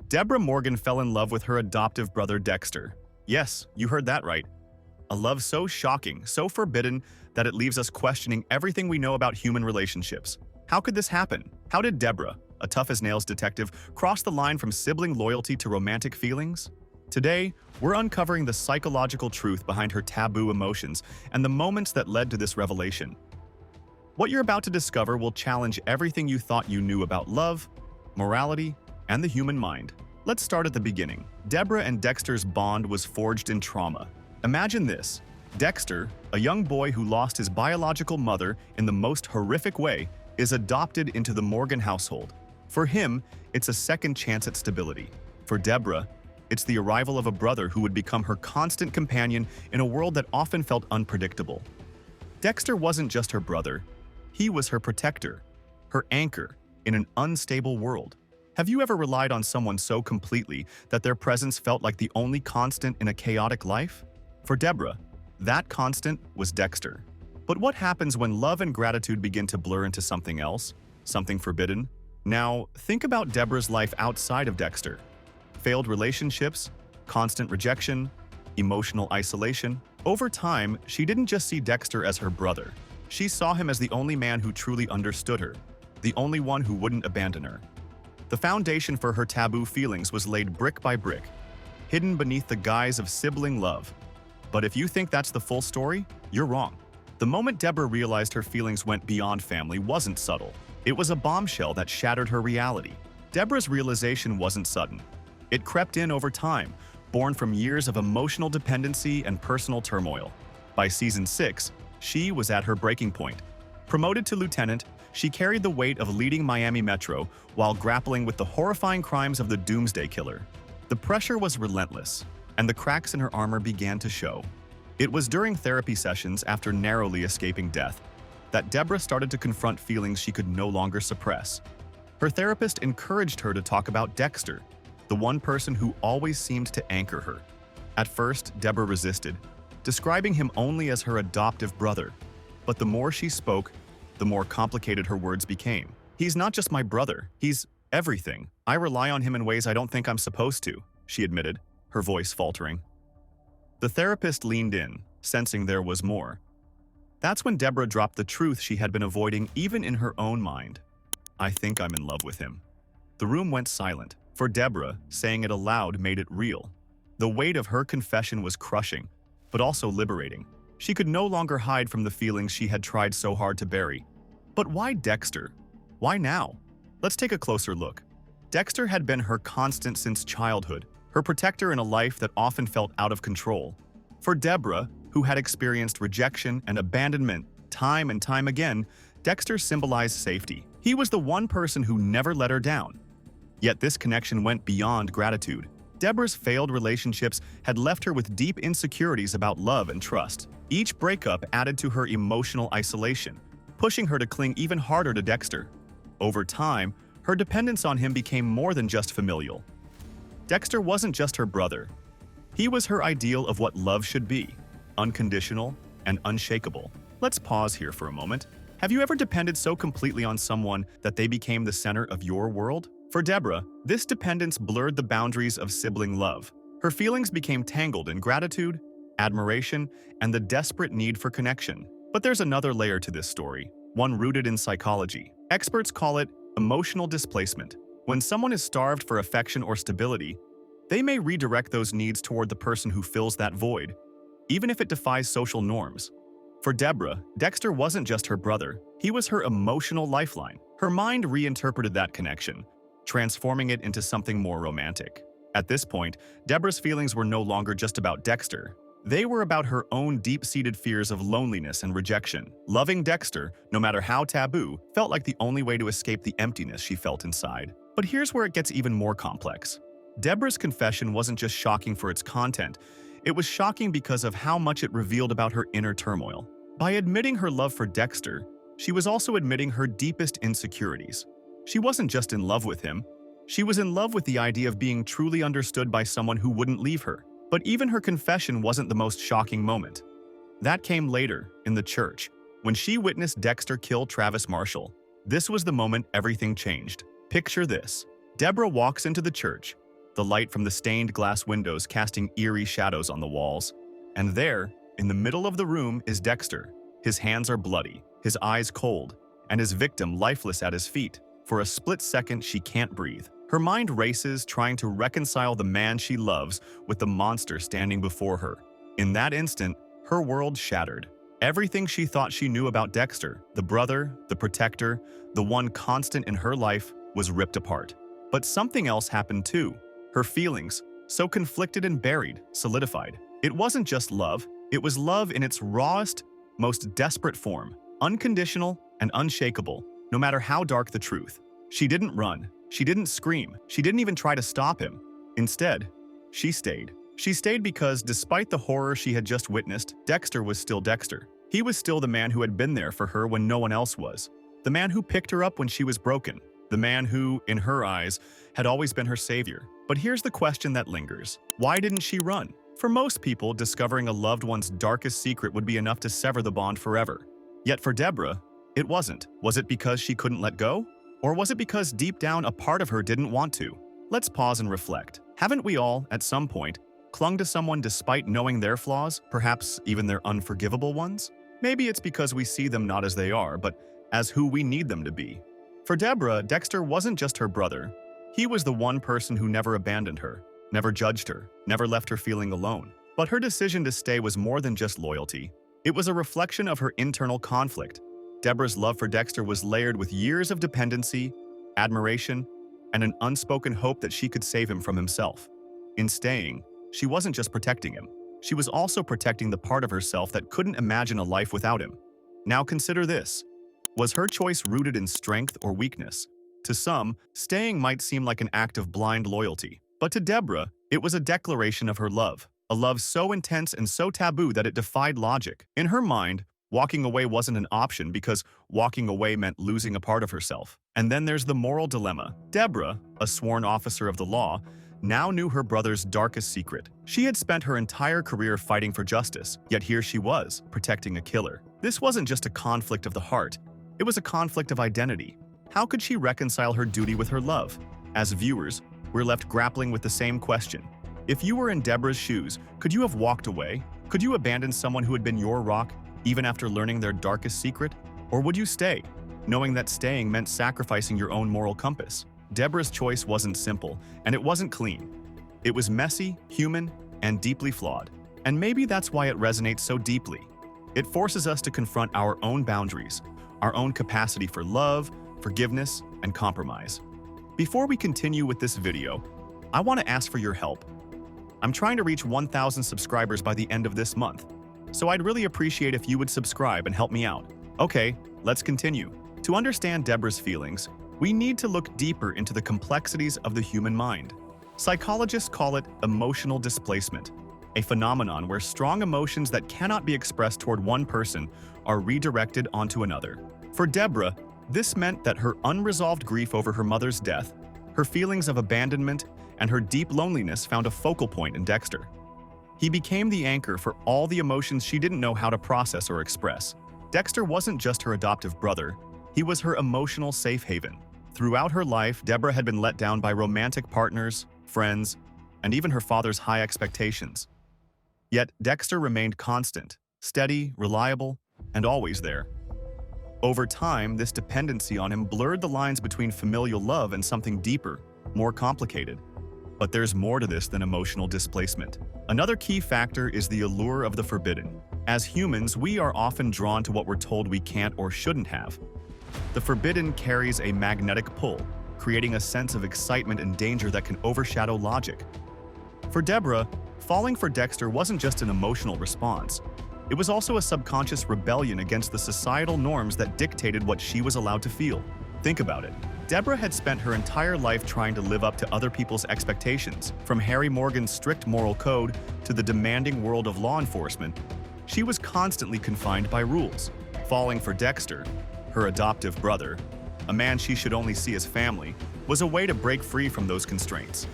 Debra Morgan fell in love with her adoptive brother Dexter. Yes, you heard that right. A love so shocking, so forbidden, that it leaves us questioning everything we know about human relationships. How could this happen? How did Debra, a tough-as-nails detective, cross the line from sibling loyalty to romantic feelings? Today, we're uncovering the psychological truth behind her taboo emotions and the moments that led to this revelation. What you're about to discover will challenge everything you thought you knew about love, morality, and the human mind. Let's start at the beginning. Debra and Dexter's bond was forged in trauma. Imagine this. Dexter, a young boy who lost his biological mother in the most horrific way, is adopted into the Morgan household. For him, it's a second chance at stability. For Debra, it's the arrival of a brother who would become her constant companion in a world that often felt unpredictable. Dexter wasn't just her brother. He was her protector, her anchor in an unstable world. Have you ever relied on someone so completely that their presence felt like the only constant in a chaotic life? For Debra, that constant was Dexter. But what happens when love and gratitude begin to blur into something else, something forbidden? Now, think about Debra's life outside of Dexter. Failed relationships, constant rejection, emotional isolation. Over time, she didn't just see Dexter as her brother. She saw him as the only man who truly understood her, the only one who wouldn't abandon her. The foundation for her taboo feelings was laid brick by brick, hidden beneath the guise of sibling love. But if you think that's the full story, you're wrong. The moment Debra realized her feelings went beyond family wasn't subtle. It was a bombshell that shattered her reality. Debra's realization wasn't sudden. It crept in over time, born from years of emotional dependency and personal turmoil. By season 6, she was at her breaking point. Promoted to lieutenant, she carried the weight of leading Miami Metro while grappling with the horrifying crimes of the Doomsday Killer. The pressure was relentless, and the cracks in her armor began to show. It was during therapy sessions after narrowly escaping death that Debra started to confront feelings she could no longer suppress. Her therapist encouraged her to talk about Dexter, the one person who always seemed to anchor her. At first, Debra resisted, describing him only as her adoptive brother. But the more she spoke, the more complicated her words became. "He's not just my brother, he's everything. I rely on him in ways I don't think I'm supposed to," she admitted, her voice faltering. The therapist leaned in, sensing there was more. That's when Debra dropped the truth she had been avoiding even in her own mind. "I think I'm in love with him." The room went silent. For Debra, saying it aloud made it real. The weight of her confession was crushing, but also liberating. She could no longer hide from the feelings she had tried so hard to bury. But why Dexter? Why now? Let's take a closer look. Dexter had been her constant since childhood, her protector in a life that often felt out of control. For Debra, who had experienced rejection and abandonment time and time again, Dexter symbolized safety. He was the one person who never let her down. Yet this connection went beyond gratitude. Debra's failed relationships had left her with deep insecurities about love and trust. Each breakup added to her emotional isolation, pushing her to cling even harder to Dexter. Over time, her dependence on him became more than just familial. Dexter wasn't just her brother. He was her ideal of what love should be, unconditional and unshakable. Let's pause here for a moment. Have you ever depended so completely on someone that they became the center of your world? For Debra, this dependence blurred the boundaries of sibling love. Her feelings became tangled in gratitude, admiration, and the desperate need for connection. But there's another layer to this story, one rooted in psychology. Experts call it emotional displacement. When someone is starved for affection or stability, they may redirect those needs toward the person who fills that void, even if it defies social norms. For Debra, Dexter wasn't just her brother, he was her emotional lifeline. Her mind reinterpreted that connection, transforming it into something more romantic. At this point, Debra's feelings were no longer just about Dexter. They were about her own deep-seated fears of loneliness and rejection. Loving Dexter, no matter how taboo, felt like the only way to escape the emptiness she felt inside. But here's where it gets even more complex. Debra's confession wasn't just shocking for its content, it was shocking because of how much it revealed about her inner turmoil. By admitting her love for Dexter, she was also admitting her deepest insecurities. She wasn't just in love with him, she was in love with the idea of being truly understood by someone who wouldn't leave her. But even her confession wasn't the most shocking moment. That came later, in the church, when she witnessed Dexter kill Travis Marshall. This was the moment everything changed. Picture this. Debra walks into the church, the light from the stained glass windows casting eerie shadows on the walls. And there, in the middle of the room, is Dexter. His hands are bloody, his eyes cold, and his victim lifeless at his feet. For a split second, she can't breathe. Her mind races, trying to reconcile the man she loves with the monster standing before her. In that instant, her world shattered. Everything she thought she knew about Dexter, the brother, the protector, the one constant in her life, was ripped apart. But something else happened too. Her feelings, so conflicted and buried, solidified. It wasn't just love, it was love in its rawest, most desperate form, unconditional and unshakable, no matter how dark the truth. She didn't run, she didn't scream, she didn't even try to stop him. Instead, she stayed. She stayed because, despite the horror she had just witnessed, Dexter was still Dexter. He was still the man who had been there for her when no one else was. The man who picked her up when she was broken. The man who, in her eyes, had always been her savior. But here's the question that lingers. Why didn't she run? For most people, discovering a loved one's darkest secret would be enough to sever the bond forever. Yet for Debra, it wasn't. Was it because she couldn't let go? Or was it because deep down a part of her didn't want to? Let's pause and reflect. Haven't we all, at some point, clung to someone despite knowing their flaws, perhaps even their unforgivable ones? Maybe it's because we see them not as they are, but as who we need them to be. For Debra, Dexter wasn't just her brother. He was the one person who never abandoned her, never judged her, never left her feeling alone. But her decision to stay was more than just loyalty. It was a reflection of her internal conflict. Debra's love for Dexter was layered with years of dependency, admiration, and an unspoken hope that she could save him from himself. In staying, she wasn't just protecting him. She was also protecting the part of herself that couldn't imagine a life without him. Now consider this. Was her choice rooted in strength or weakness? To some, staying might seem like an act of blind loyalty. But to Debra, it was a declaration of her love. A love so intense and so taboo that it defied logic. In her mind, walking away wasn't an option because walking away meant losing a part of herself. And then there's the moral dilemma. Debra, a sworn officer of the law, now knew her brother's darkest secret. She had spent her entire career fighting for justice, yet here she was, protecting a killer. This wasn't just a conflict of the heart, it was a conflict of identity. How could she reconcile her duty with her love? As viewers, we're left grappling with the same question. If you were in Debra's shoes, could you have walked away? Could you abandon someone who had been your rock, even after learning their darkest secret? Or would you stay, knowing that staying meant sacrificing your own moral compass? Debra's choice wasn't simple, and it wasn't clean. It was messy, human, and deeply flawed. And maybe that's why it resonates so deeply. It forces us to confront our own boundaries, our own capacity for love, forgiveness, and compromise. Before we continue with this video, I want to ask for your help. I'm trying to reach 1,000 subscribers by the end of this month, so I'd really appreciate if you would subscribe and help me out. Okay, let's continue. To understand Debra's feelings, we need to look deeper into the complexities of the human mind. Psychologists call it emotional displacement, a phenomenon where strong emotions that cannot be expressed toward one person are redirected onto another. For Debra, this meant that her unresolved grief over her mother's death, her feelings of abandonment, and her deep loneliness found a focal point in Dexter. He became the anchor for all the emotions she didn't know how to process or express. Dexter wasn't just her adoptive brother, he was her emotional safe haven. Throughout her life, Debra had been let down by romantic partners, friends, and even her father's high expectations. Yet Dexter remained constant, steady, reliable, and always there. Over time, this dependency on him blurred the lines between familial love and something deeper, more complicated. But there's more to this than emotional displacement. Another key factor is the allure of the forbidden. As humans, we are often drawn to what we're told we can't or shouldn't have. The forbidden carries a magnetic pull, creating a sense of excitement and danger that can overshadow logic. For Debra, falling for Dexter wasn't just an emotional response. It was also a subconscious rebellion against the societal norms that dictated what she was allowed to feel. Think about it. Debra had spent her entire life trying to live up to other people's expectations. From Harry Morgan's strict moral code to the demanding world of law enforcement, she was constantly confined by rules. Falling for Dexter, her adoptive brother, a man she should only see as family, was a way to break free from those constraints.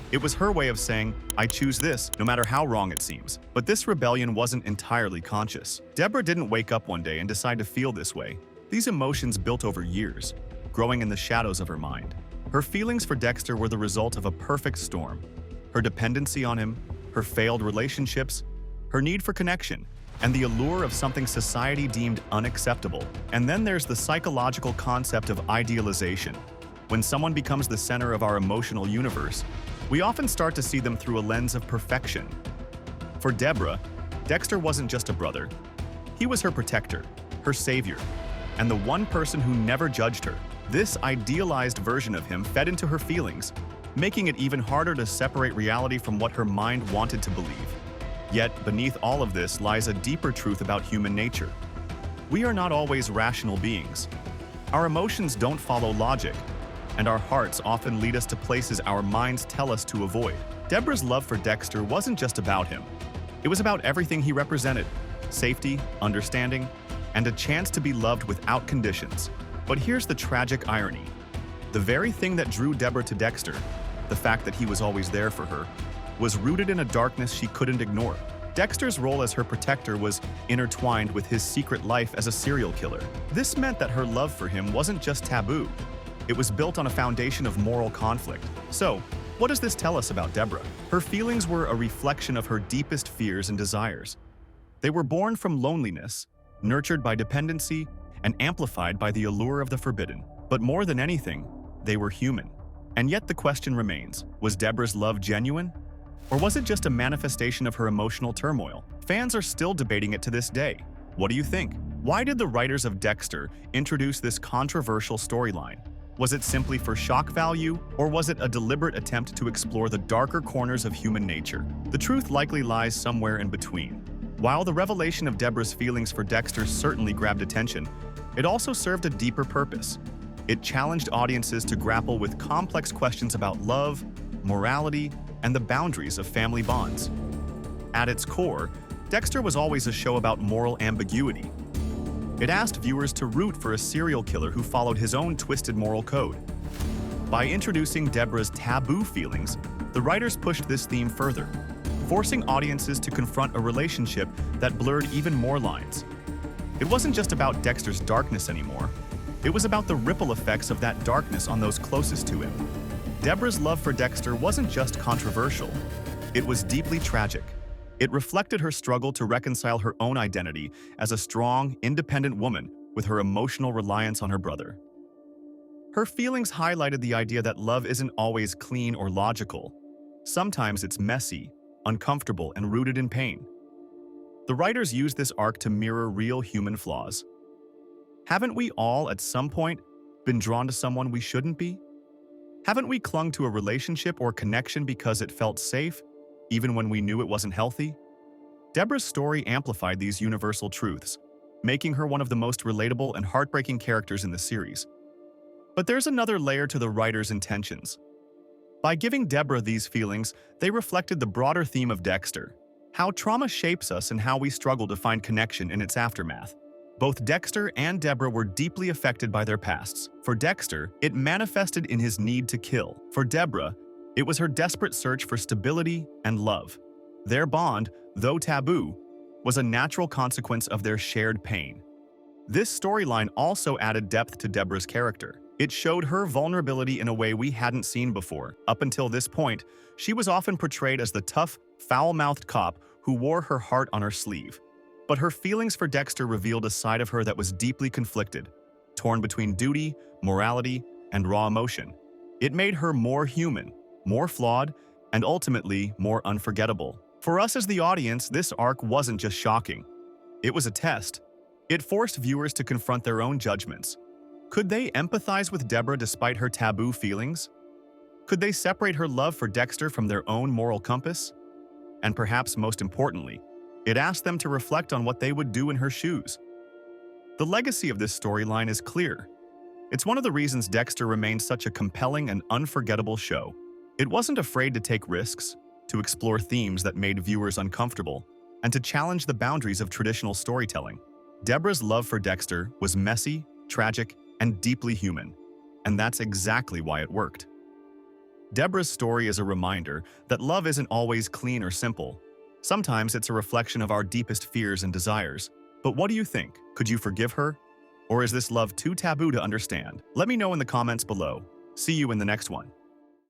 It was her way of saying, I choose this, no matter how wrong it seems. But this rebellion wasn't entirely conscious. Debra didn't wake up one day and decide to feel this way. These emotions built over years, growing in the shadows of her mind. Her feelings for Dexter were the result of a perfect storm. Her dependency on him, her failed relationships, her need for connection, and the allure of something society deemed unacceptable. And then there's the psychological concept of idealization. When someone becomes the center of our emotional universe, we often start to see them through a lens of perfection. For Debra, Dexter wasn't just a brother. He was her protector, her savior, and the one person who never judged her. This idealized version of him fed into her feelings, making it even harder to separate reality from what her mind wanted to believe. Yet, beneath all of this lies a deeper truth about human nature. We are not always rational beings. Our emotions don't follow logic, and our hearts often lead us to places our minds tell us to avoid. Debra's love for Dexter wasn't just about him. It was about everything he represented: safety, understanding, and a chance to be loved without conditions. But here's the tragic irony. The very thing that drew Debra to Dexter, the fact that he was always there for her, was rooted in a darkness she couldn't ignore. Dexter's role as her protector was intertwined with his secret life as a serial killer. This meant that her love for him wasn't just taboo. It was built on a foundation of moral conflict. So, what does this tell us about Debra? Her feelings were a reflection of her deepest fears and desires. They were born from loneliness, nurtured by dependency, and amplified by the allure of the forbidden. But more than anything, they were human. And yet the question remains, was Debra's love genuine? Or was it just a manifestation of her emotional turmoil? Fans are still debating it to this day. What do you think? Why did the writers of Dexter introduce this controversial storyline? Was it simply for shock value, or was it a deliberate attempt to explore the darker corners of human nature? The truth likely lies somewhere in between. While the revelation of Debra's feelings for Dexter certainly grabbed attention, it also served a deeper purpose. It challenged audiences to grapple with complex questions about love, morality, and the boundaries of family bonds. At its core, Dexter was always a show about moral ambiguity. It asked viewers to root for a serial killer who followed his own twisted moral code. By introducing Debra's taboo feelings, the writers pushed this theme further, forcing audiences to confront a relationship that blurred even more lines. It wasn't just about Dexter's darkness anymore. It was about the ripple effects of that darkness on those closest to him. Debra's love for Dexter wasn't just controversial. It was deeply tragic. It reflected her struggle to reconcile her own identity as a strong, independent woman with her emotional reliance on her brother. Her feelings highlighted the idea that love isn't always clean or logical. Sometimes it's messy, uncomfortable, and rooted in pain. The writers used this arc to mirror real human flaws. Haven't we all, at some point, been drawn to someone we shouldn't be? Haven't we clung to a relationship or connection because it felt safe, even when we knew it wasn't healthy? Debra's story amplified these universal truths, making her one of the most relatable and heartbreaking characters in the series. But there's another layer to the writers' intentions. By giving Debra these feelings, they reflected the broader theme of Dexter, how trauma shapes us and how we struggle to find connection in its aftermath. Both Dexter and Debra were deeply affected by their pasts. For Dexter, it manifested in his need to kill. For Debra, it was her desperate search for stability and love. Their bond, though taboo, was a natural consequence of their shared pain. This storyline also added depth to Debra's character. It showed her vulnerability in a way we hadn't seen before. Up until this point, she was often portrayed as the tough, foul-mouthed cop who wore her heart on her sleeve. But her feelings for Dexter revealed a side of her that was deeply conflicted, torn between duty, morality, and raw emotion. It made her more human, more flawed, and ultimately more unforgettable. For us as the audience, this arc wasn't just shocking. It was a test. It forced viewers to confront their own judgments. Could they empathize with Debra despite her taboo feelings? Could they separate her love for Dexter from their own moral compass? And perhaps most importantly, it asked them to reflect on what they would do in her shoes. The legacy of this storyline is clear. It's one of the reasons Dexter remains such a compelling and unforgettable show. It wasn't afraid to take risks, to explore themes that made viewers uncomfortable, and to challenge the boundaries of traditional storytelling. Debra's love for Dexter was messy, tragic, and deeply human, and that's exactly why it worked. Debra's story is a reminder that love isn't always clean or simple. Sometimes it's a reflection of our deepest fears and desires. But what do you think? Could you forgive her? Or is this love too taboo to understand? Let me know in the comments below. See you in the next one.